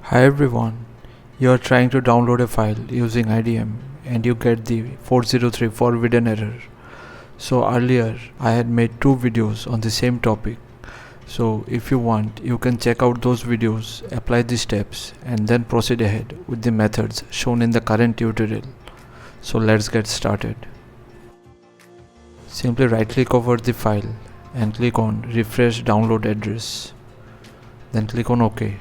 Hi everyone, you are trying to download a file using IDM and you get the 403 forbidden error. So earlier I had made two videos on the same topic. So if you want, you can check out those videos, apply the steps and then proceed ahead with the methods shown in the current tutorial. So let's get started. Simply right click over the file and click on refresh download address. Then click on OK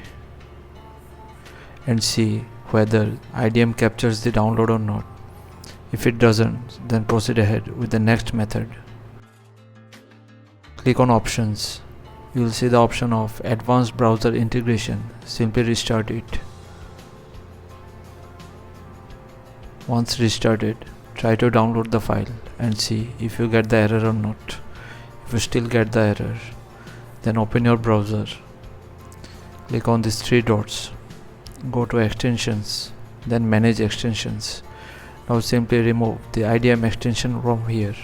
and see whether IDM captures the download or not. If it doesn't, then proceed ahead with the next method. Click on options. You will see the option of advanced browser integration. Simply restart it. Once restarted, try to download the file and see if you get the error or not. If you still get the error, then open your browser. Click on these three dots. Go to extensions, then manage extensions. Now simply remove the IDM extension from here.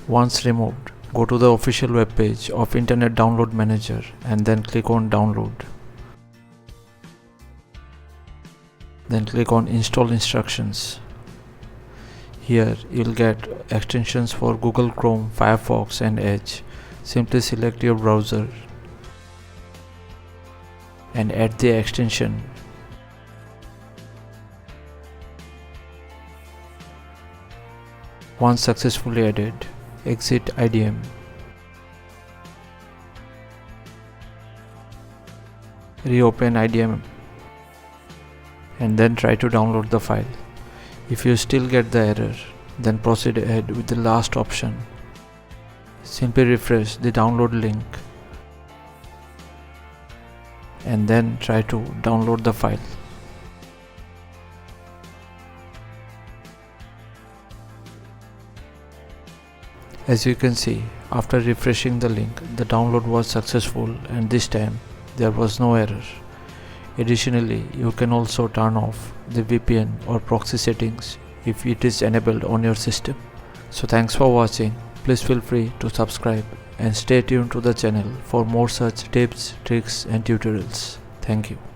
Once removed, go to the official web page of Internet Download Manager and then click on download. Then click on install instructions. Here you'll get extensions for Google Chrome, Firefox and Edge. Simply select your browser and add the extension. Once successfully added, exit IDM. Reopen IDM and then try to download the file. If you still get the error, then proceed ahead with the last option. Simply refresh the download link and then try to download the file. As you can see, after refreshing the link, the download was successful and this time there was no error. Additionally, you can also turn off the VPN or proxy settings if it is enabled on your system. So thanks for watching. Please feel free to subscribe and stay tuned to the channel for more such tips, tricks and tutorials. Thank you.